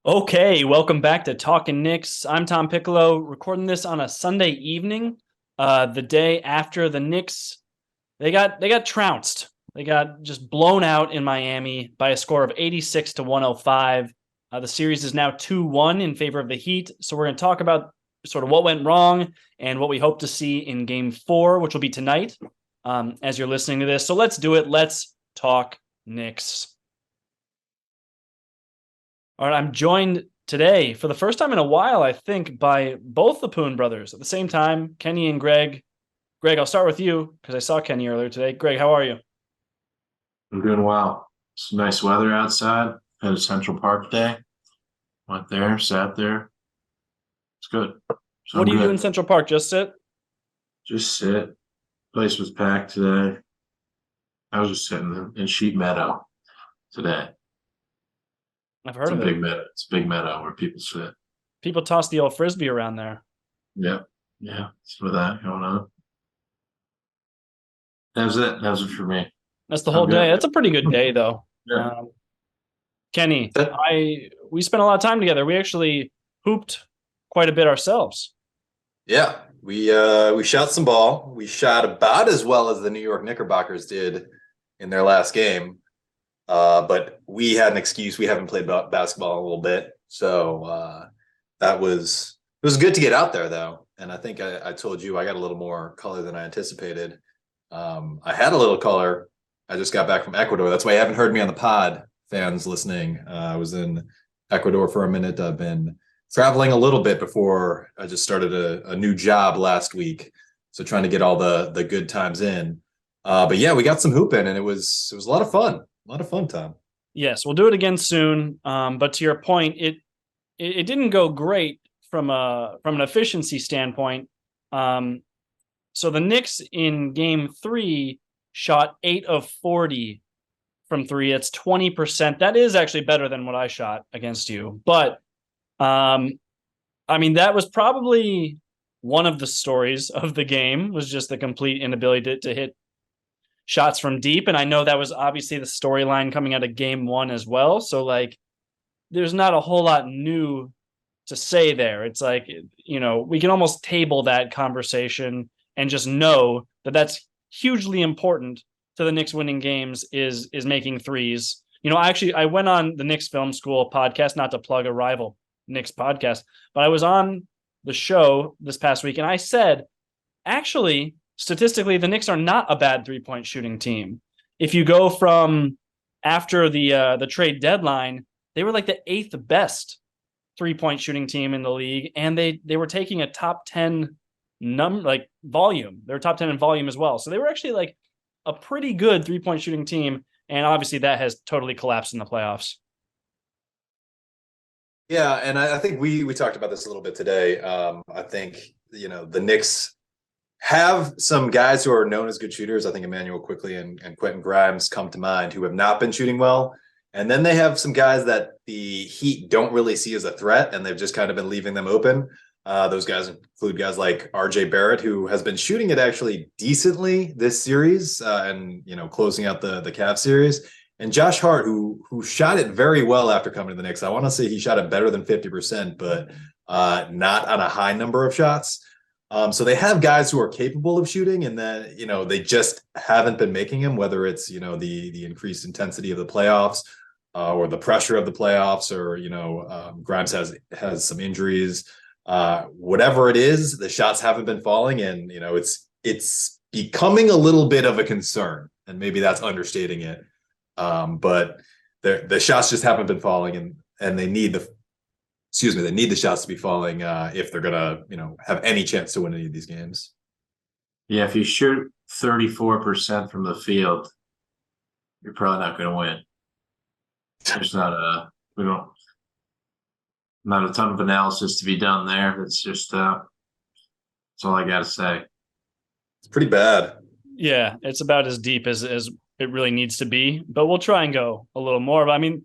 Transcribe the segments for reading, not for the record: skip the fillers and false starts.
Okay, welcome back to Talkin Knicks. I'm Tom Piccolo, recording this on a Sunday evening, the day after the Knicks. They got trounced. They got just blown out in Miami by a score of 86 to 105. The series is now 2-1 in favor of the Heat. So we're going to talk about sort of what went wrong and what we hope to see in Game 4, which will be tonight, as you're listening to this. So let's do it. Let's talk Knicks. All right, I'm joined today for the first time in a while, I think, by both the Poon brothers at the same time, Kenney and Greg. Greg, I'll start with you because I saw Kenney earlier today. Greg, how are you? I'm doing well. It's nice weather outside. Had a Central Park day. Went there, sat there. It's good. So What I'm do you do in good. Central Park? Just sit? Just sit. Place was packed today. I was just sitting in Sheep Meadow today. I've It's heard a of it. big meadow. It's a big meadow where people sit. People toss the old frisbee around there. Yep. Yeah. Some of that going on. That was it. That was it for me. That's the whole I'm day. good. That's a pretty good day, though. Yeah. Kenny, That, we spent a lot of time together. We actually hooped quite a bit ourselves. Yeah, we shot some ball. We shot about as well as the New York Knickerbockers did in their last game. But we had an excuse. We haven't played basketball in a little bit, so it was good to get out there though. And I think I told you I got a little more color than I anticipated. I had a little color. I just got back from Ecuador. That's why you haven't heard me on the pod, fans listening. I was in Ecuador for a minute. I've been traveling a little bit before I just started a new job last week. So trying to get all the good times in. But yeah, we got some hooping and it was a lot of fun. A lot of fun, Tom. Yes, we'll do it again soon. But to your point, it didn't go great from an efficiency standpoint. So the Knicks in Game 3 shot 8 of 40 from three. That's 20%. That is actually better than what I shot against you. But I mean, that was probably one of the stories of the game, was just the complete inability to hit shots from deep. And I know that was obviously the storyline coming out of Game 1 as well. So, like, there's not a whole lot new to say there. It's like, we can almost table that conversation and just know that that's hugely important to the Knicks winning games is making threes. I went on the Knicks Film School podcast, not to plug a rival Knicks podcast, but I was on the show this past week and I said, actually, statistically, the Knicks are not a bad three-point shooting team. If you go from after the trade deadline, they were like the 8th best three-point shooting team in the league, and they were taking a top 10 volume. They were top 10 in volume as well. So they were actually like a pretty good three-point shooting team, and obviously that has totally collapsed in the playoffs. Yeah, and I think we talked about this a little bit today. I think the Knicks have some guys who are known as good shooters. I think Emmanuel Quickly and Quentin Grimes come to mind, who have not been shooting well. And then they have some guys that the Heat don't really see as a threat, and they've just kind of been leaving them open. Those guys include guys like RJ Barrett, who has been shooting it actually decently this series, and closing out the Cavs series. And Josh Hart, who shot it very well after coming to the Knicks. I want to say he shot it better than 50%, but not on a high number of shots. So they have guys who are capable of shooting, and then they just haven't been making them. Whether it's the increased intensity of the playoffs, or the pressure of the playoffs, or Grimes has some injuries. Whatever it is, the shots haven't been falling, and it's becoming a little bit of a concern, and maybe that's understating it. But the shots just haven't been falling, and they need the shots to be falling if they're gonna have any chance to win any of these games. yeah. If you shoot 34% from the field, you're probably not going to win. There's not a ton of analysis to be done there. It's just that's all I got to say. It's pretty bad. Yeah, it's about as deep as it really needs to be, but we'll try and go a little more. But I mean,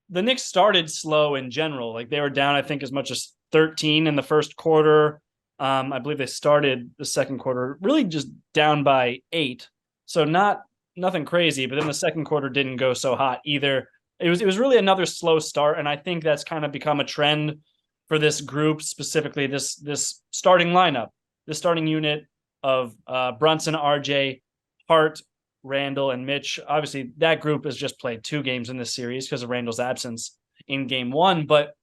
the Knicks started slow in general. Like, they were down, I think, as much as 13 in the first quarter. I believe they started the second quarter really just down by 8. So nothing crazy, but then the second quarter didn't go so hot either. it was really another slow start, and I think that's kind of become a trend for this group, specifically this starting lineup, the starting unit of Brunson, RJ, Hart, Randall, and Mitch. Obviously, that group has just played 2 games in this series because of Randall's absence in game 1. But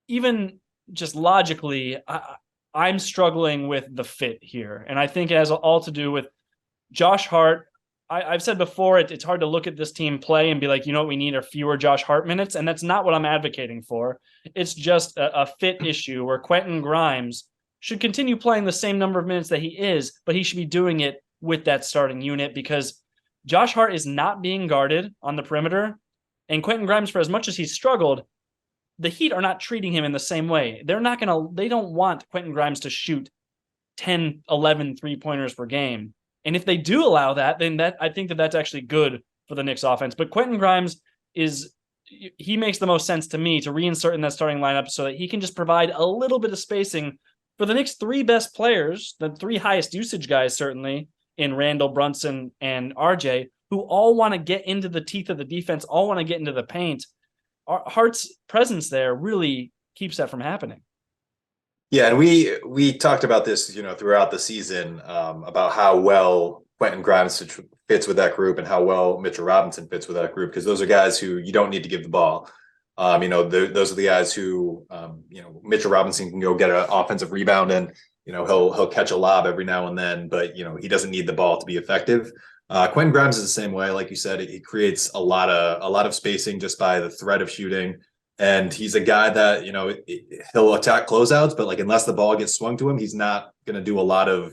even just logically, I'm struggling with the fit here. And I think it has all to do with Josh Hart. I've said before, it's hard to look at this team play and be like, you know what we need are fewer Josh Hart minutes. And that's not what I'm advocating for. It's just a fit issue where Quentin Grimes should continue playing the same number of minutes that he is, but he should be doing it with that starting unit because Josh Hart is not being guarded on the perimeter. And Quentin Grimes, for as much as he's struggled, the Heat are not treating him in the same way. They don't want Quentin Grimes to shoot 10, 11 3-pointers per game. And if they do allow that, then I think that's actually good for the Knicks offense. But Quentin Grimes he makes the most sense to me to reinsert in that starting lineup so that he can just provide a little bit of spacing for the Knicks' 3 best players, the 3 highest usage guys, certainly, in Randall, Brunson, and RJ, who all want to get into the teeth of the defense, all want to get into the paint. Hart's presence there really keeps that from happening. Yeah, and we talked about this, throughout the season, about how well Quentin Grimes fits with that group and how well Mitchell Robinson fits with that group, because those are guys who you don't need to give the ball. Those are the guys who, Mitchell Robinson can go get an offensive rebound and, he'll catch a lob every now and then, but, he doesn't need the ball to be effective. Quentin Grimes is the same way. Like you said, he creates a lot of spacing just by the threat of shooting. And he's a guy that, he'll attack closeouts, but like, unless the ball gets swung to him, he's not going to do a lot of,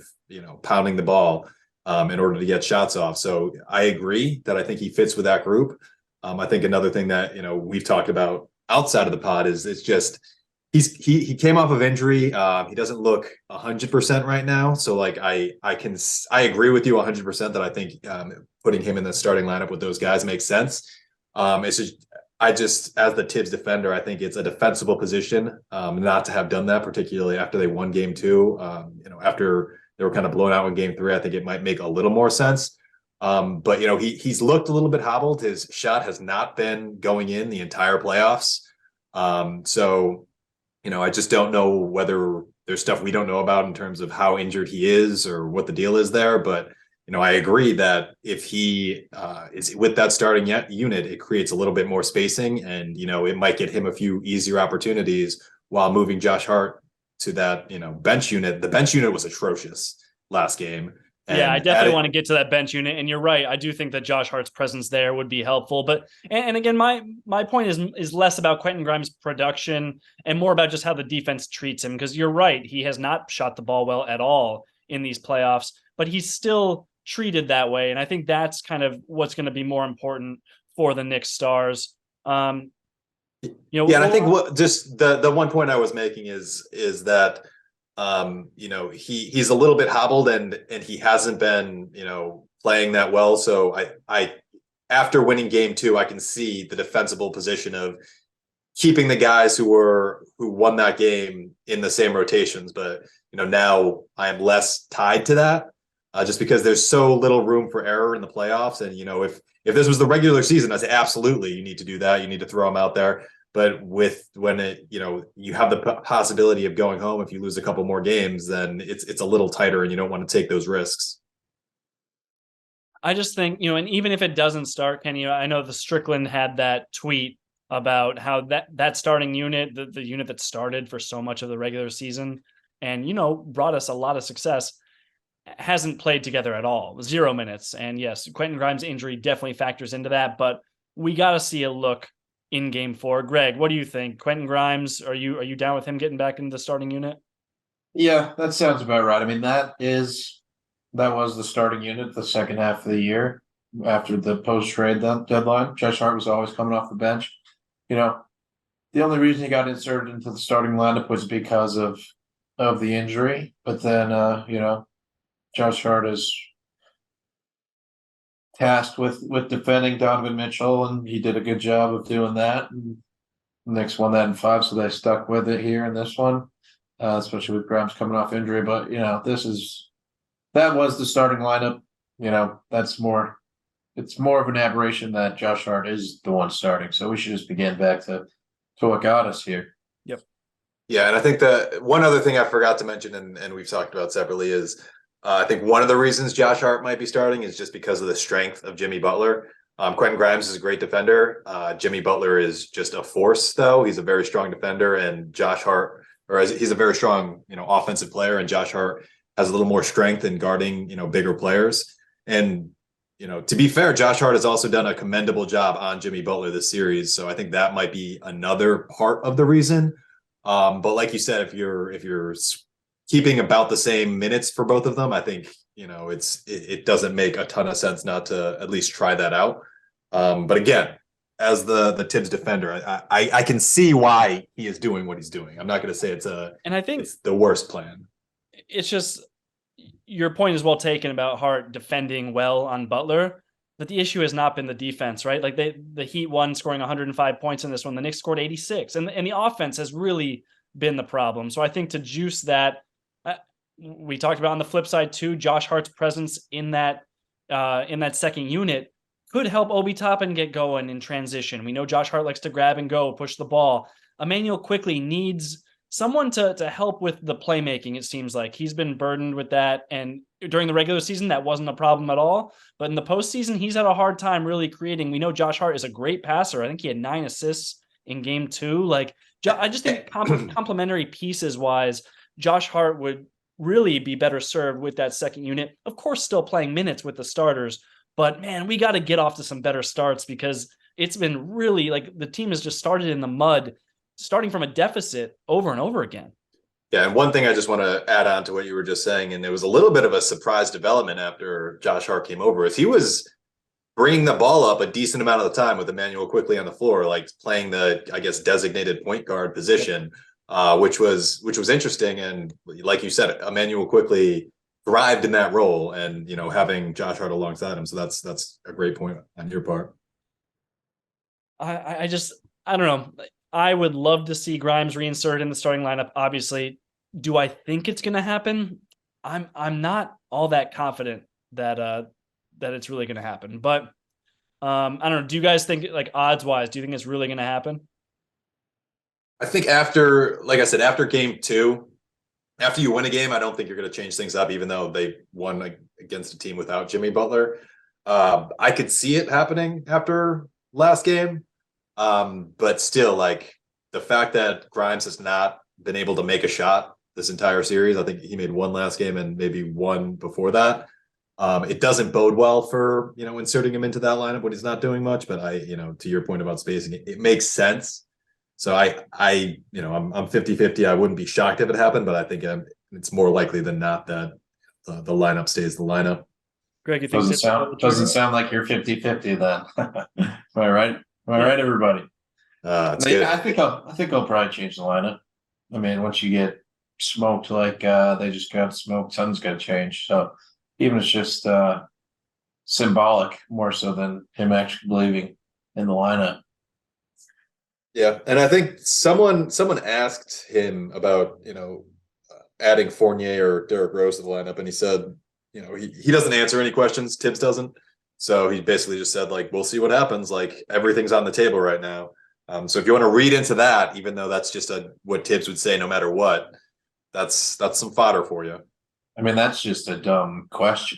pounding the ball in order to get shots off. So I agree that I think he fits with that group. I think another thing that, we've talked about outside of the pod is it's just, he came off of injury. He doesn't look 100% right now. So like, I agree with you 100% that I think putting him in the starting lineup with those guys makes sense. As the Tibbs defender, I think it's a defensible position not to have done that, particularly after they won game 2. After they were kind of blown out in game 3, I think it might make a little more sense. But he's looked a little bit hobbled. His shot has not been going in the entire playoffs. So I just don't know whether there's stuff we don't know about in terms of how injured he is or what the deal is there. But I agree that if he is with that starting unit, it creates a little bit more spacing, and it might get him a few easier opportunities while moving Josh Hart to that bench unit. The bench unit was atrocious last game. Yeah, I definitely want to get to that bench unit, and you're right. I do think that Josh Hart's presence there would be helpful. But and again, my point is less about Quentin Grimes' production and more about just how the defense treats him. Because you're right, he has not shot the ball well at all in these playoffs, but he's still treated that way, and I think that's kind of what's going to be more important for the Knicks stars. And I think just the one point I was making is that he's a little bit hobbled and he hasn't been playing that well. So I after winning game 2, I can see the defensible position of keeping the guys who won that game in the same rotations, but now I am less tied to that. Just because there's so little room for error in the playoffs. And, if this was the regular season, I say, absolutely, you need to do that. You need to throw them out there. But when you have the possibility of going home, if you lose a couple more games, then it's a little tighter and you don't want to take those risks. I just think, and even if it doesn't start, Kenny, I know the Strickland had that tweet about how that starting unit, the unit that started for so much of the regular season and, brought us a lot of success, hasn't played together at all. 0 minutes. And yes, Quentin Grimes' injury definitely factors into that, but we got to see a look in game 4. Greg, what do you think? Quentin Grimes, are you down with him getting back into the starting unit? Yeah, that sounds about right. I mean, that was the starting unit the second half of the year after the post-trade deadline. Josh Hart was always coming off the bench. The only reason he got inserted into the starting lineup was because of the injury. But then, Josh Hart is tasked with defending Donovan Mitchell, and he did a good job of doing that. And the Knicks won that in 5, so they stuck with it here in this one, especially with Grimes coming off injury. But that was the starting lineup. That's more it's more of an aberration that Josh Hart is the one starting. So we should just begin back to what got us here. Yeah, and I think that one other thing I forgot to mention, and we've talked about separately, is I think one of the reasons Josh Hart might be starting is just because of the strength of Jimmy Butler. Quentin Grimes is a great defender. Jimmy Butler is just a force, though. He's a very strong defender, and Josh Hart, he's a very strong, offensive player, and Josh Hart has a little more strength in guarding, bigger players. And, to be fair, Josh Hart has also done a commendable job on Jimmy Butler this series. So I think that might be another part of the reason. But like you said, if you're keeping about the same minutes for both of them, I think it doesn't make a ton of sense not to at least try that out. But again, as the Tibbs defender, I can see why he is doing what he's doing. I'm not going to say and I think it's the worst plan. It's just, your point is well taken about Hart defending well on Butler. But the issue has not been the defense, right? Like the Heat won, scoring 105 points in this one. The Knicks scored 86, and the offense has really been the problem. So I think to juice that, we talked about on the flip side too. Josh Hart's presence in that second unit could help Obi Toppin get going in transition. We know Josh Hart likes to grab and go, push the ball. Emmanuel quickly needs someone to help with the playmaking. It seems like he's been burdened with that, and during the regular season, that wasn't a problem at all. But in the postseason, he's had a hard time really creating. We know Josh Hart is a great passer. I think he had 9 assists in game 2. Like, I just think complementary pieces wise, Josh Hart would really be better served with that second unit. Of course, still playing minutes with the starters, but man, we got to get off to some better starts, because it's been really like the team has just started in the mud, starting from a deficit over and over again. Yeah, and one thing I just want to add on to what you were just saying, and it was a little bit of a surprise development after Josh Hart came over, is he was bringing the ball up a decent amount of the time with Emmanuel quickly on the floor, like playing the, I guess, designated point guard position, which was interesting. And like you said, Emmanuel quickly thrived in that role, and having Josh Hart alongside him. So that's a great point on your part. I don't know. I would love to see Grimes reinserted in the starting lineup. Obviously, do I think it's going to happen? I'm not all that confident that it's really going to happen. But I don't know. Do you guys think, like, odds wise, do you think it's really going to happen? I think like I said, after game 2, after you win a game, I don't think you're going to change things up, even though they won against a team without Jimmy Butler. I could see it happening after last game. But still, like, the fact that Grimes has not been able to make a shot this entire series, I think he made 1 last game and maybe 1 before that. It doesn't bode well for, inserting him into that lineup when he's not doing much, but to your point about spacing, it makes sense. So I'm 50-50. I wouldn't be shocked if it happened, but I think it's more likely than not that the lineup stays the lineup. Greg, you think doesn't sound like you're 50-50 then. Am I right? All right, everybody. It's good. I think I'll probably change the lineup. I mean, once you get smoked like they just got smoked, something's got to change. So even if it's just symbolic more so than him actually believing in the lineup. Yeah, and I think someone asked him about adding Fournier or Derrick Rose to the lineup, and he said he doesn't answer any questions. Tibbs doesn't. So he basically just said, like, we'll see what happens. Like, everything's on the table right now. So if you want to read into that, even though that's just what Tibbs would say no matter what, that's some fodder for you. I mean, that's just a dumb question.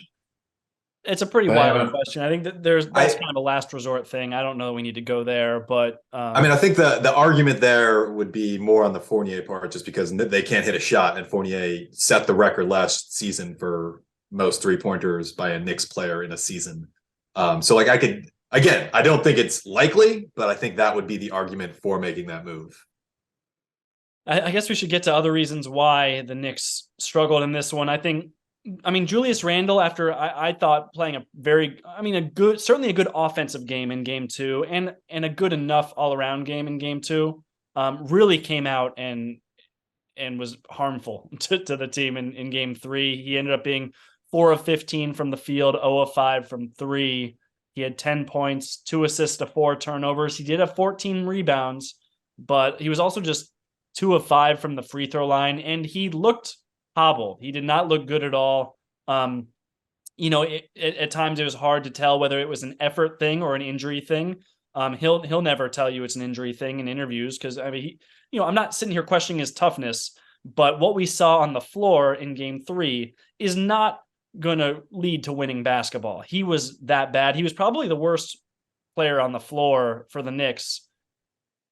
It's a pretty wild question. I think that that's kind of a last resort thing. I don't know that we need to go there, but I mean, I think the argument there would be more on the Fournier part, just because they can't hit a shot, and Fournier set the record last season for most 3-pointers by a Knicks player in a season. So like, I don't think it's likely, but I think that would be the argument for making that move. I guess we should get to other reasons why the Knicks struggled in this one. I mean, Julius Randle, after I thought playing certainly a good offensive game in game 2 and a good enough all around game in game 2, really came out and was harmful to the team in game 3. He ended up being 4 of 15 from the field, 0 of 5 from 3. He had 10 points, 2 assists to 4 turnovers. He did have 14 rebounds, but he was also just 2 of 5 from the free throw line, and he looked hobbled. He did not look good at all. At times it was hard to tell whether it was an effort thing or an injury thing. He'll never tell you it's an injury thing in interviews because I mean, I'm not sitting here questioning his toughness, but what we saw on the floor in Game 3 is not going to lead to winning basketball. He was that bad. He was probably the worst player on the floor for the Knicks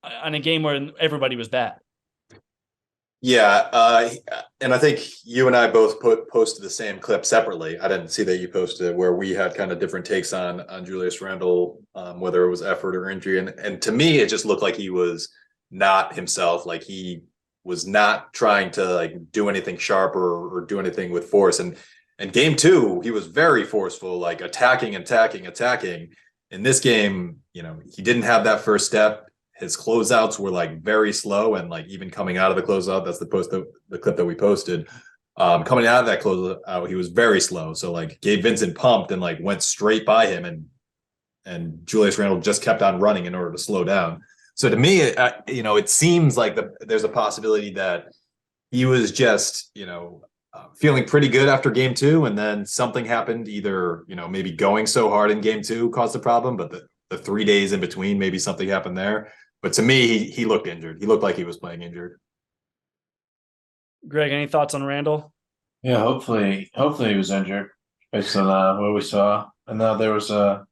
on a game where everybody was bad. Yeah, and I think you and I both posted the same clip separately. I didn't see that you posted it, where we had kind of different takes on Julius Randle, whether it was effort or injury, and to me, it just looked like he was not himself. Like he was not trying to like do anything sharp or do anything with force. And Game 2, he was very forceful, like attacking. In this game, he didn't have that first step. His closeouts were like very slow, and like even coming out of the closeout, that's the clip that we posted. Coming out of that closeout, he was very slow. So like Gabe Vincent pumped and like went straight by him, and Julius Randle just kept on running in order to slow down. So to me, it seems like there's a possibility that he was just feeling pretty good after Game 2, and then something happened. Either maybe going so hard in Game 2 caused the problem, but the 3 days in between, maybe something happened there. But to me, he looked injured. He looked like he was playing injured. Greg, any thoughts on Randle? Yeah, hopefully he was injured based on what we saw. And now there was not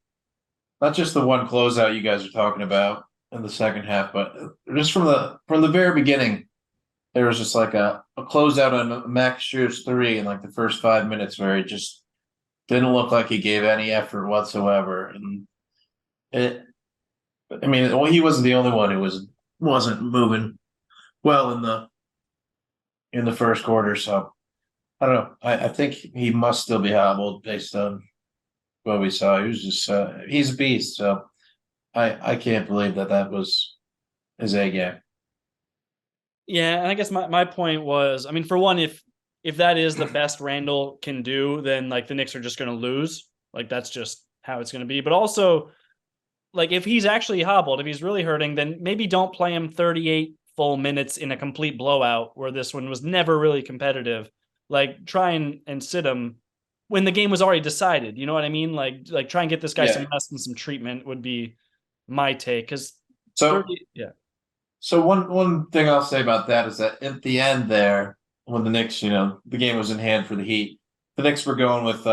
just the one closeout you guys are talking about in the second half, but just from the very beginning, there was just like a closeout on Max Schuer's 3 in like the first 5 minutes where he just didn't look like he gave any effort whatsoever. And he wasn't the only one who wasn't moving well in the first quarter. So I don't know. I think he must still be hobbled based on what we saw. He was just he's a beast. So I can't believe that was his A game. Yeah, and I guess my point was, I mean, for one, if that is the best Randle can do, then like the Knicks are just going to lose. Like that's just how it's going to be. But also, like if he's actually hobbled, if he's really hurting, then maybe don't play him 38 full minutes in a complete blowout where this one was never really competitive. Like try and sit him when the game was already decided. You know what I mean? Like try and get this guy some rest and some treatment would be my take. Because So one thing I'll say about that is that at the end there, when the Knicks, the game was in hand for the Heat, the Knicks were going with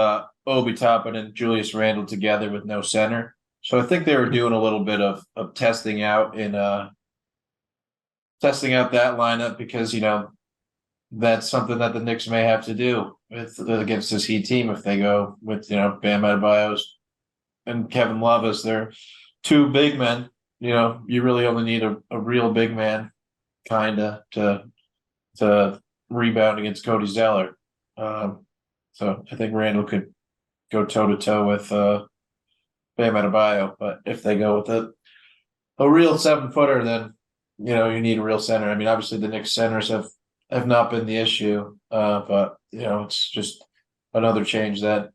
Obi Toppin and Julius Randle together with no center. So I think they were doing a little bit of testing out that lineup because that's something that the Knicks may have to do against this Heat team if they go with Bam Adebayo and Kevin Love as their two big men. You really only need a real big man kinda to rebound against Cody Zeller. So I think Randle could go toe to toe with Bam Adebayo, but if they go with a real 7-footer, then you need a real center. I mean, obviously the Knicks centers have not been the issue, but it's just another change that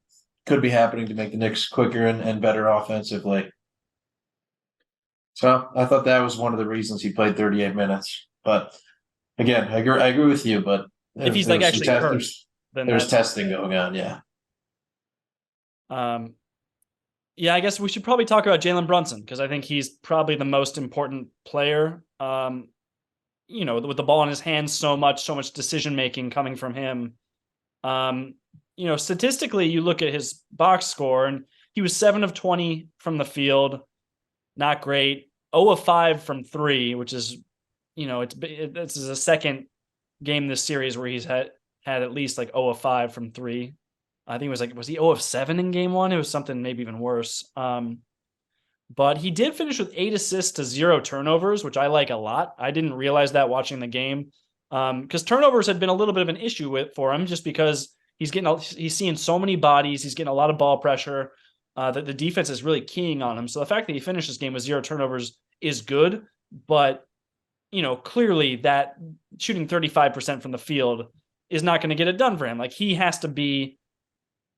could be happening to make the Knicks quicker and better offensively. So I thought that was one of the reasons he played 38 minutes. But again, I agree with you. But if he's like actually hurt, then there's testing going on. Yeah. Yeah, I guess we should probably talk about Jalen Brunson because I think he's probably the most important player. With the ball in his hands, so much decision making coming from him. Statistically, you look at his box score, and he was 7 of 20 from the field, not great. 0 of 5 from 3, which is, this is a second game this series where he's had at least like 0 of 5 from 3. I think it was he 0 of 7 in Game 1? It was something maybe even worse. But he did finish with 8 assists to 0 turnovers, which I like a lot. I didn't realize that watching the game because turnovers had been a little bit of an issue for him just because he's seeing so many bodies. He's getting a lot of ball pressure that the defense is really keying on him. So the fact that he finished this game with 0 turnovers is good, but clearly that shooting 35% from the field is not going to get it done for him. Like he has to be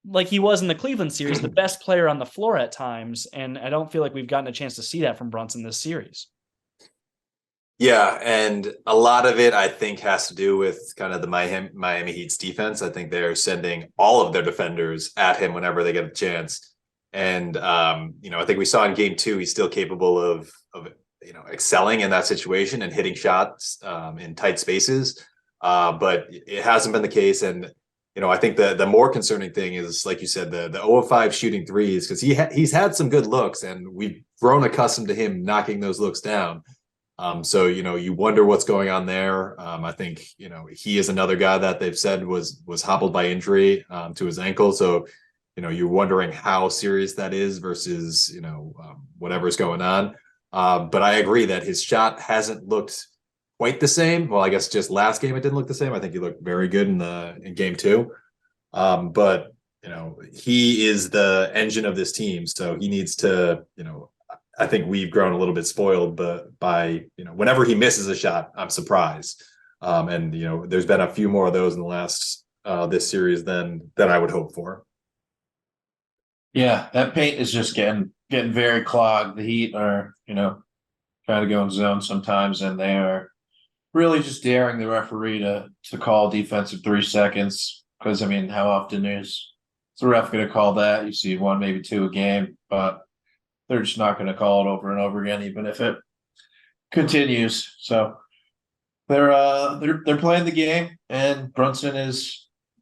like he was in the Cleveland series, the best player on the floor at times. And I don't feel like we've gotten a chance to see that from Brunson this series. Yeah, and a lot of it I think has to do with kind of the Miami Heat's defense. I think they're sending all of their defenders at him whenever they get a chance. And I think we saw in game 2 he's still capable of excelling in that situation and hitting shots in tight spaces. But it hasn't been the case. And I think the more concerning thing is, like you said, the 0 of 5 shooting threes, because he's had some good looks and we've grown accustomed to him knocking those looks down. So you wonder what's going on there. I think he is another guy that they've said was hobbled by injury to his ankle. So you're wondering how serious that is versus whatever's going on. But I agree that his shot hasn't looked quite the same. Well, I guess just last game it didn't look the same. I think he looked very good in game 2. But he is the engine of this team, so he needs to I think we've grown a little bit spoiled, but by whenever he misses a shot, I'm surprised. And there's been a few more of those in the last this series than I would hope for. Yeah, that paint is just getting very clogged. The Heat are, trying to go in zone sometimes, and they are really just daring the referee to call defensive 3 seconds. Because how often is the ref going to call that? You see 1, maybe 2 a game, but they're just not going to call it over and over again, even if it continues. So they're playing the game, and Brunson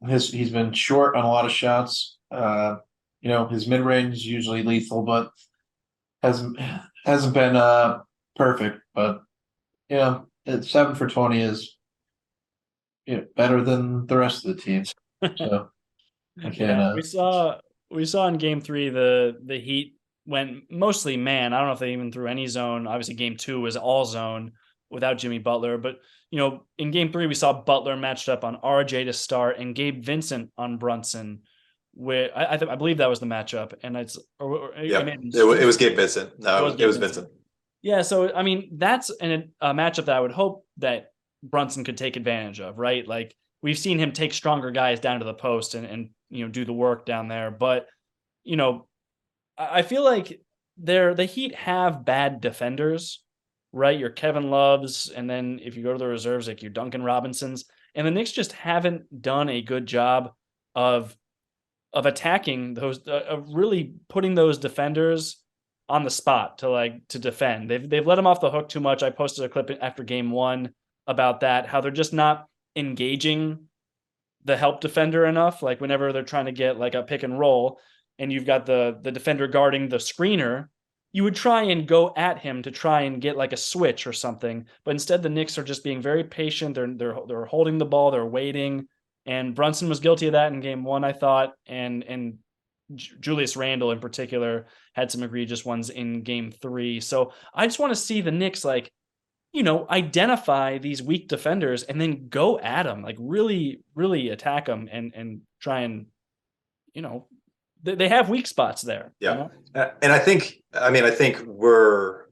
he's been short on a lot of shots. His mid range is usually lethal, but hasn't been perfect. But 7 for 20 is better than the rest of the teams. So I can't. We saw in game 3 the Heat went mostly man. I don't know if they even threw any zone. Obviously, game 2 was all zone without Jimmy Butler. But, in game 3, we saw Butler matched up on RJ to start and Gabe Vincent on Brunson. Where I believe that was the matchup. And it was Gabe Vincent. No, it was Vincent. Yeah. So, that's a matchup that I would hope that Brunson could take advantage of, right? Like, we've seen him take stronger guys down to the post and do the work down there. But, I feel like the Heat have bad defenders, right? Your Kevin Loves, and then if you go to the reserves, like your Duncan Robinsons, and the Knicks just haven't done a good job of attacking those, of really putting those defenders on the spot to defend. They've let them off the hook too much. I posted a clip after game 1 about that, how they're just not engaging the help defender enough. Like whenever they're trying to get like a pick and roll, and you've got the defender guarding the screener, you would try and go at him to try and get like a switch or something. But instead, the Knicks are just being very patient. They're holding the ball. They're waiting. And Brunson was guilty of that in game 1, I thought. And Julius Randle in particular had some egregious ones in game 3. So I just want to see the Knicks identify these weak defenders and then go at them, like really, really attack them and try and, they have weak spots there. Yeah. And I think we're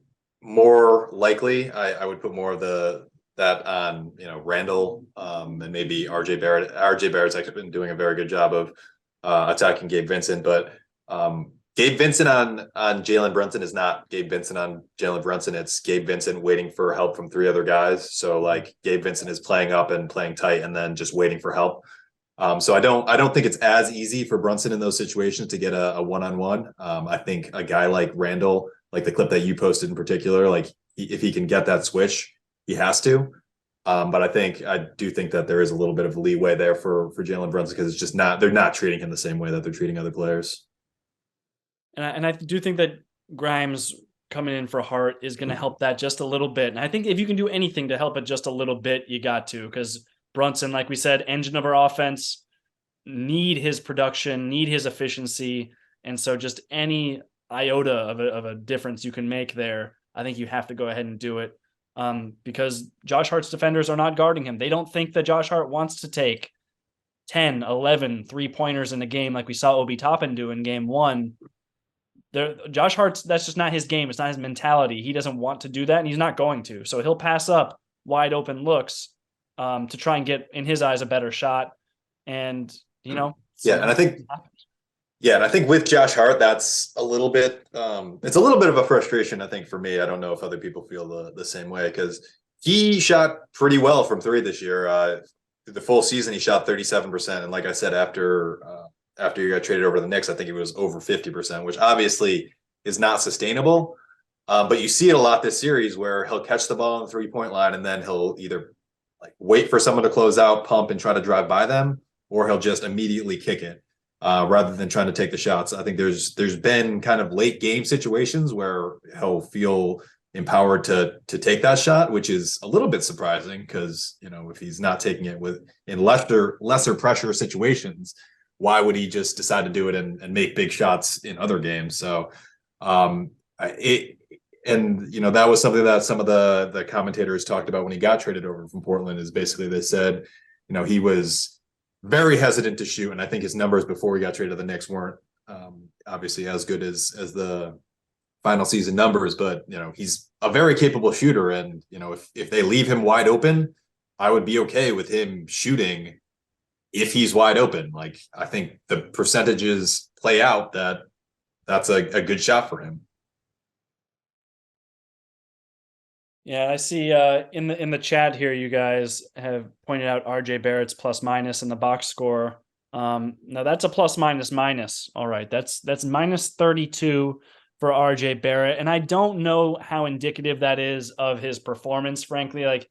more likely, I would put more of that on, Randall and maybe RJ Barrett. RJ Barrett's actually been doing a very good job of attacking Gabe Vincent, but Gabe Vincent on Jalen Brunson is not Gabe Vincent on Jalen Brunson. It's Gabe Vincent waiting for help from 3 other guys. So like Gabe Vincent is playing up and playing tight and then just waiting for help. So I don't think it's as easy for Brunson in those situations to get a one-on-one. I think a guy like Randall, like the clip that you posted in particular, like if he can get that switch, he has to. But I do think that there is a little bit of leeway there for Jalen Brunson, because it's just they're not treating him the same way that they're treating other players. And I do think that Grimes coming in for Hart is going to help that just a little bit. And I think if you can do anything to help it just a little bit, you got to, because Brunson, like we said, engine of our offense, need his production, need his efficiency. And so just any iota of a difference you can make there, I think you have to go ahead and do it. Because Josh Hart's defenders are not guarding him. They don't think that Josh Hart wants to take 10, 11 3-pointers in a game like we saw Obi Toppin do in game 1. Josh Hart's, that's just not his game. It's not his mentality. He doesn't want to do that, and he's not going to. So he'll pass up wide open looks to try and get, in his eyes, a better shot. And, and I think with Josh Hart, that's a little bit, it's a little bit of a frustration, I think, for me. I don't know if other people feel the same way, because He shot pretty well from three this year. The full season, he shot 37%. And like I said, after you got traded over to the Knicks, I think it was over 50%, which obviously is not sustainable. But you see it a lot this series where he'll catch the ball on the 3-point line and then he'll either like wait for someone to close out, pump, and try to drive by them, or he'll just immediately kick it rather than trying to take the shots. I think there's been kind of late game situations where he'll feel empowered to take that shot, which is a little bit surprising because, you know, if he's not taking it in lesser pressure situations, why would he just decide to do it and make big shots in other games? So you know, that was something that some of the commentators talked about when he got traded over from Portland, is basically they said, you know, he was very hesitant to shoot. And I think his numbers before he got traded to the Knicks weren't obviously as good as the final season numbers, but, you know, he's a very capable shooter. And, you know, if they leave him wide open, I would be okay with him shooting if he's wide open. Like, I think the percentages play out that that's a good shot for him. Yeah, I see in the chat here, you guys have pointed out RJ Barrett's plus minus in the box score. Now that's a plus minus minus. All right, that's minus 32 for RJ Barrett, and I don't know how indicative that is of his performance. Frankly, like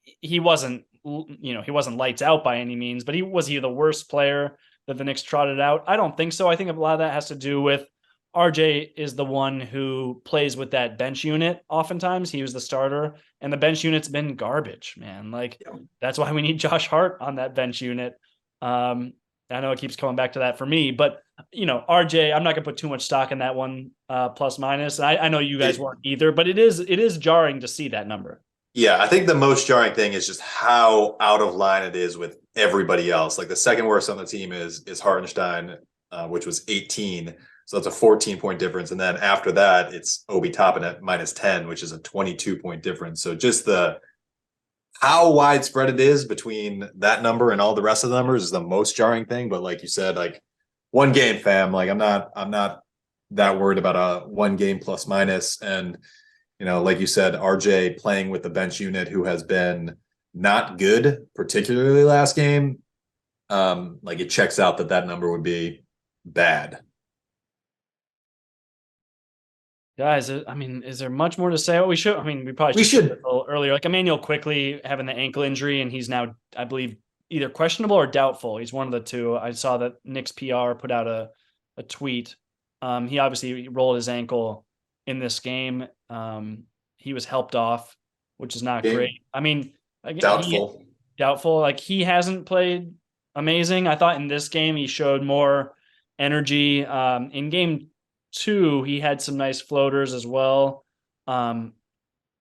he wasn't lights out by any means, but was he the worst player that the Knicks trotted out? I don't think so. I think a lot of that has to do with RJ is the one who plays with that bench unit. Oftentimes he was the starter and the bench unit's been garbage, man. Like that's why we need Josh Hart on that bench unit. I know it keeps coming back to that for me, but you know, RJ, I'm not gonna put too much stock in that one plus minus. I know you guys weren't either, but it is jarring to see that number. Yeah, I think the most jarring thing is just how out of line it is with everybody else. Like the second worst on the team is Hartenstein, which was 18. So that's a 14-point difference. And then after that, it's Obi Toppin at minus 10, which is a 22-point difference. So just how widespread it is between that number and all the rest of the numbers is the most jarring thing. But like you said, like one game, fam, like I'm not that worried about a one game plus minus. And, you know, like you said, RJ playing with the bench unit who has been not good, particularly last game. Like it checks out that number would be bad. Guys, I mean, is there much more to say? We probably should a little earlier. Like Emmanuel quickly having the ankle injury, and he's now, I believe, either questionable or doubtful. He's one of the two. I saw that Knicks PR put out a tweet. He obviously rolled his ankle in this game. He was helped off, which is not great. I mean, doubtful. Like he hasn't played amazing. I thought in this game he showed more energy. In game 2, he had some nice floaters as well.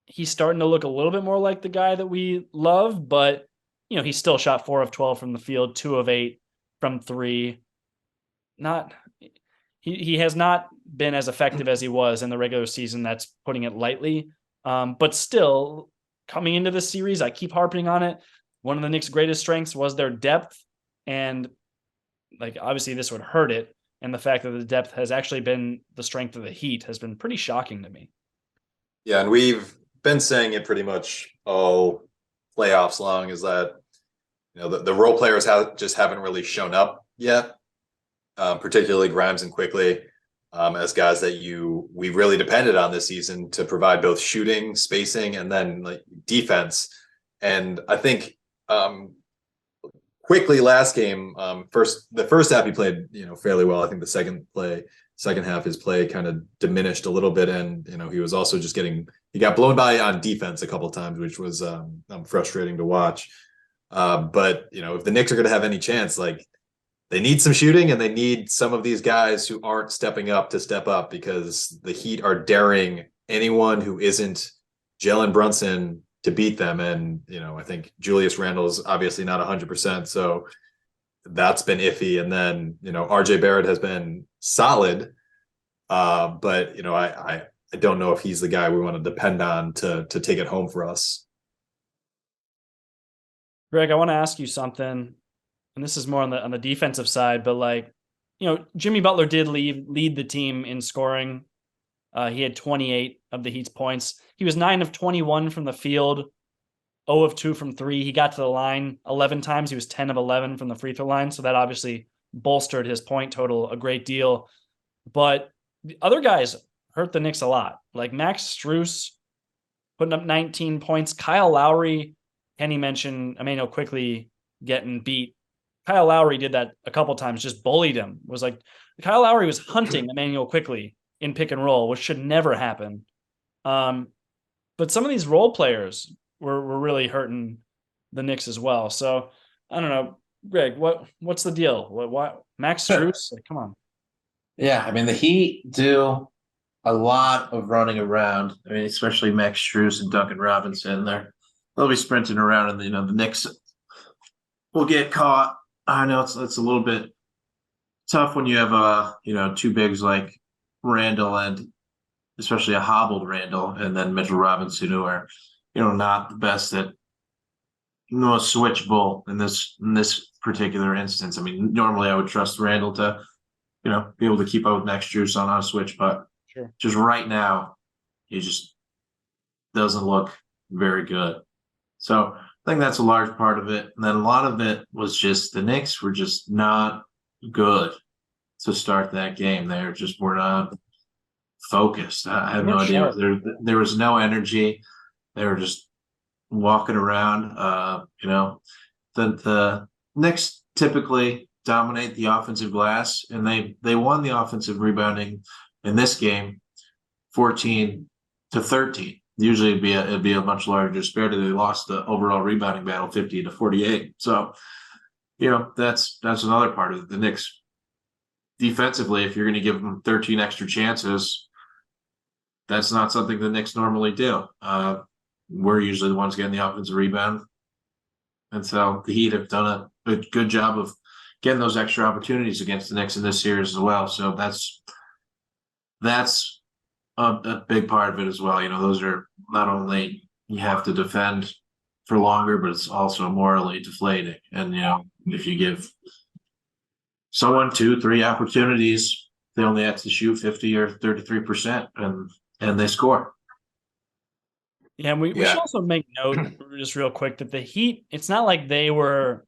He's starting to look a little bit more like the guy that we love, but you know, he still shot 4 of 12 from the field, 2 of 8 from 3. He has not been as effective as he was in the regular season. That's putting it lightly. But still, coming into this series, I keep harping on it. One of the Knicks' greatest strengths was their depth, and like obviously this would hurt it. And the fact that the depth has actually been the strength of the Heat has been pretty shocking to me. Yeah, and we've been saying it pretty much all playoffs long, is that, you know, the role players haven't really shown up yet, particularly Grimes and Quickly, as guys that we really depended on this season to provide both shooting, spacing, and then like defense. And I think Quickly last game, the first half he played, you know, fairly well. I think the second half his play kind of diminished a little bit, and you know, he was also just he got blown by on defense a couple of times, which was frustrating to watch. But you know, if the Knicks are going to have any chance, like they need some shooting, and they need some of these guys who aren't stepping up to step up, because the Heat are daring anyone who isn't Jalen Brunson to beat them. And, you know, I think Julius Randle's obviously not 100%. So that's been iffy. And then, you know, RJ Barrett has been solid. But, you know, I don't know if he's the guy we want to depend on to take it home for us. Greg, I want to ask you something, and this is more on the defensive side, but like, you know, Jimmy Butler did lead the team in scoring. He had 28 of the Heat's points. He was 9 of 21 from the field. 0 of 2 from 3. He got to the line 11 times. He was 10 of 11 from the free throw line. So that obviously bolstered his point total a great deal. But the other guys hurt the Knicks a lot. Like Max Strus putting up 19 points. Kyle Lowry, Kenney mentioned Emmanuel quickly getting beat. Kyle Lowry did that a couple times, just bullied him. Was like Kyle Lowry was hunting Emmanuel quickly in pick and roll, which should never happen. But some of these role players were really hurting the Knicks as well. So I don't know, Greg, what's the deal? What Max Strus? Like, come on. Yeah, I mean the Heat do a lot of running around. I mean, especially Max Strus and Duncan Robinson. They'll be sprinting around, and the Knicks will get caught. I know it's a little bit tough when you have two bigs like Randall and especially a hobbled Randall, and then Mitchell Robinson, who are not the best at most switchable in this particular instance. I mean, normally I would trust Randall to be able to keep up with Max Strus on a switch, but sure, just right now he just doesn't look very good. So I think that's a large part of it. And then a lot of it was just the Knicks were just not good to start that game. They just were not focused. I have no idea. There was no energy. They were just walking around. The Knicks typically dominate the offensive glass, and they won the offensive rebounding in this game 14-13. Usually it'd be a much larger disparity. They lost the overall rebounding battle 50-48. So, that's another part of it. The Knicks defensively, if you're going to give them 13 extra chances, that's not something the Knicks normally do. We're usually the ones getting the offensive rebound. And so the Heat have done a good job of getting those extra opportunities against the Knicks in this series as well. So that's a big part of it as well. Those are not only you have to defend for longer, but it's also morally deflating. And, if you give someone 2-3 opportunities, they only have to shoot 50 or 33% and they score. Yeah, we should also make note, just real quick, that the Heat, it's not like they were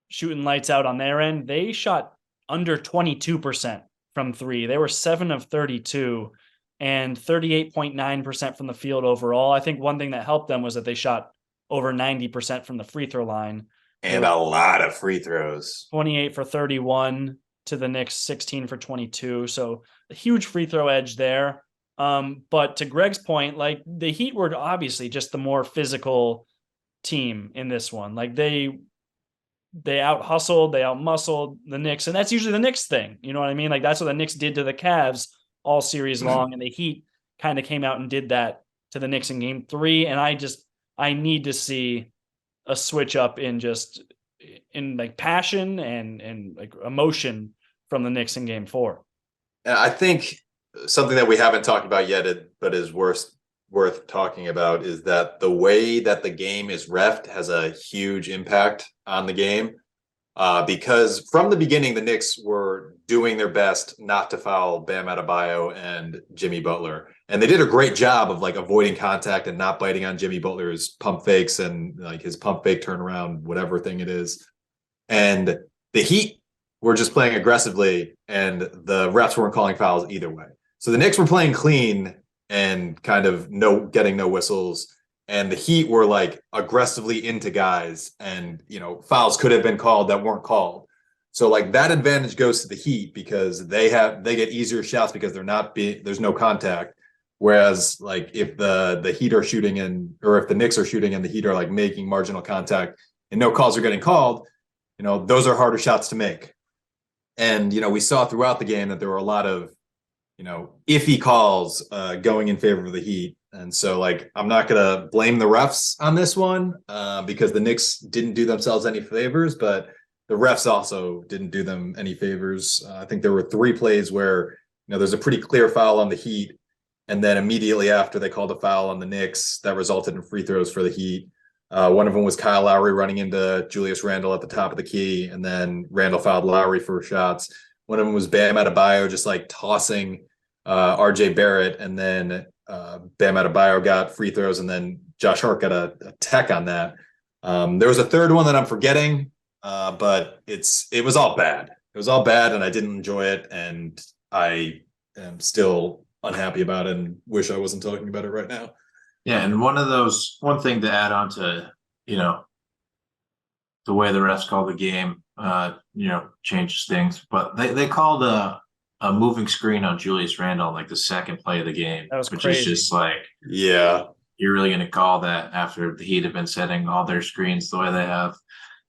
shooting lights out on their end. They shot under 22% from 3. They were 7 of 32 and 38.9% from the field overall. I think one thing that helped them was that they shot over 90% from the free throw line. And a lot of free throws. 28 for 31 to the Knicks, 16 for 22. So a huge free throw edge there. But to Greg's point, like the Heat were obviously just the more physical team in this one. Like they out hustled, they out muscled the Knicks, and that's usually the Knicks thing. You know what I mean? Like that's what the Knicks did to the Cavs all series long, and the Heat kind of came out and did that to the Knicks in Game 3. And I need to see a switch up in like passion and like emotion from the Knicks in Game 4. I think something that we haven't talked about yet, but is worth talking about, is that the way that the game is reffed has a huge impact on the game. Because from the beginning, the Knicks were doing their best not to foul Bam Adebayo and Jimmy Butler. And they did a great job of like avoiding contact and not biting on Jimmy Butler's pump fakes and like his pump fake turnaround, whatever thing it is. And the Heat were just playing aggressively, and the refs weren't calling fouls either way. So the Knicks were playing clean and kind of getting no whistles. And the Heat were like aggressively into guys, and fouls could have been called that weren't called. So like that advantage goes to the Heat because they get easier shots because there's no contact. Whereas like if the Heat are shooting or if the Knicks are shooting and the Heat are like making marginal contact and no calls are getting called, those are harder shots to make. And we saw throughout the game that there were a lot of iffy calls going in favor of the Heat. And so like I'm not gonna blame the refs on this one because the Knicks didn't do themselves any favors, but the refs also didn't do them any favors. I think there were 3 plays where there's a pretty clear foul on the Heat, and then immediately after they called a foul on the Knicks that resulted in free throws for the Heat. One of them was Kyle Lowry running into Julius Randle at the top of the key, and then Randle fouled Lowry for shots. One of them was Bam Adebayo just like tossing RJ Barrett, and then Bam Adebayo got free throws, and then Josh Hart got a tech on that. There was a third one that I'm forgetting, but it was all bad. It was all bad, and I didn't enjoy it, and I am still unhappy about it and wish I wasn't talking about it right now. Yeah, and one thing to add on to, the way the refs call the game, changes things. But they called a moving screen on Julius Randle like the second play of the game, That was which crazy. is just like, Yeah, you're really going to call that after the Heat have been setting all their screens the way they have.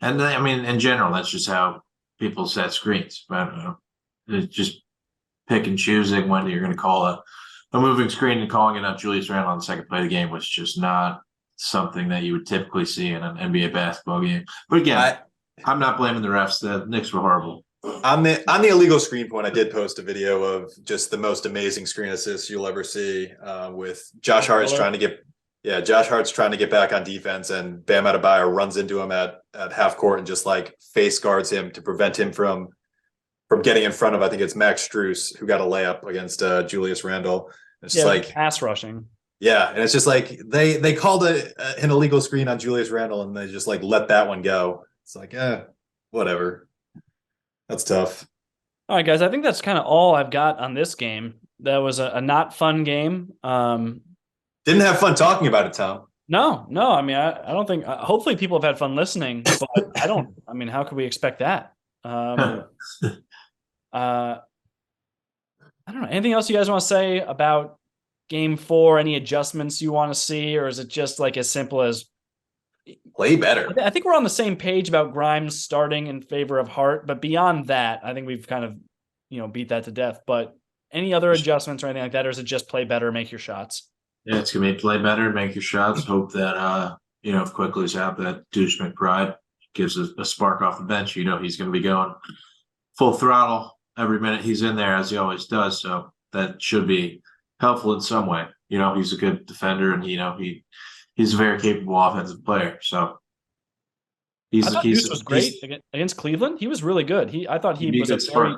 And I mean, in general, that's just how people set screens. But it's just pick and choosing when you're going to call a moving screen, and calling it on Julius Randle on the second play of the game was just not something that you would typically see in an NBA basketball game. But again, I'm not blaming the refs. The Knicks were horrible. On the illegal screen point, I did post a video of just the most amazing screen assists you'll ever see, with Josh Hart's trying to get back on defense, and Bam Adebayo runs into him at half court and just like face guards him to prevent him from getting in front of, I think it's Max Strus, who got a layup against Julius Randle. It's just like pass rushing. Yeah, and it's just like they called an illegal screen on Julius Randle, and they just like let that one go. It's like, whatever. That's tough. All right, guys. I think that's kind of all I've got on this game. That was a not fun game. Didn't have fun talking about it, Tom. No. I mean, I don't think. Hopefully, people have had fun listening, but I don't. I mean, how could we expect that? I don't know. Anything else you guys want to say about Game 4? Any adjustments you want to see, or is it just like as simple as play better? I think we're on the same page about Grimes starting in favor of Hart, but beyond that, I think we've kind of beat that to death. But any other adjustments or anything like that, or is it just play better, make your shots? Yeah, it's gonna be play better, make your shots. Hope that if Quickly's out, that douche McBride gives a spark off the bench. He's gonna be going full throttle every minute he's in there, as he always does. So that should be helpful in some way. He's a good defender, and he's a very capable offensive player. So I thought Deuce was great against Cleveland. He was really good. I thought he was a very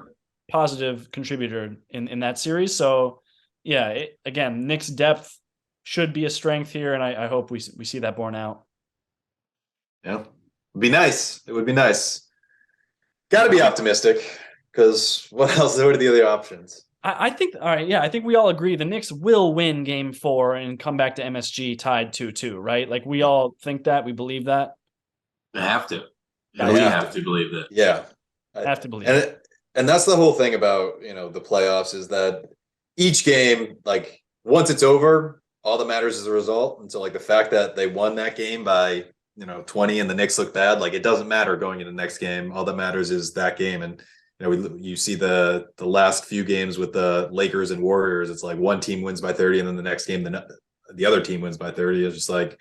positive contributor in that series. So yeah, again, Knicks depth should be a strength here, and I hope we see that borne out. Yeah, it'd be nice. It would be nice. Got to be optimistic, because what else? What are the other options? I think, all right, yeah, I think we all agree the Knicks will win Game 4 and come back to MSG tied 2-2, right? Like, we all think that, we believe that. They have to. We have to believe that. Yeah, I have to believe it. And that's the whole thing about the playoffs, is that each game, like, once it's over, all that matters is the result. And so, like, the fact that they won that game by 20 and the Knicks look bad, like, it doesn't matter going into the next game. All that matters is that game. And you see the last few games with the Lakers and Warriors. It's like one team wins by 30, and then the next game the other team wins by 30. It's just like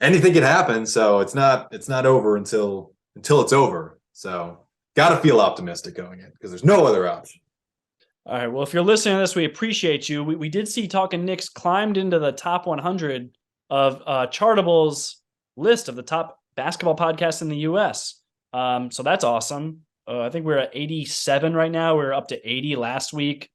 anything can happen. So it's not over until it's over. So got to feel optimistic going in, because there's no other option. All right. Well, if you're listening to this, we appreciate you. We did see Talkin' Knicks climbed into the top 100 of Chartable's list of the top basketball podcasts in the U.S. So that's awesome. I think we're at 87 right now. We were up to 80 last week.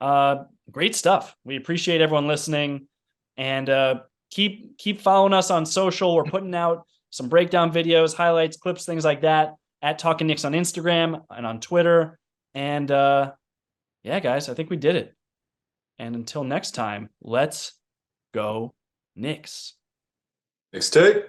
Great stuff. We appreciate everyone listening, and keep following us on social. We're putting out some breakdown videos, highlights, clips, things like that at Talkin' Knicks on Instagram and on Twitter. And yeah, guys, I think we did it. And until next time, let's go Knicks. Next take.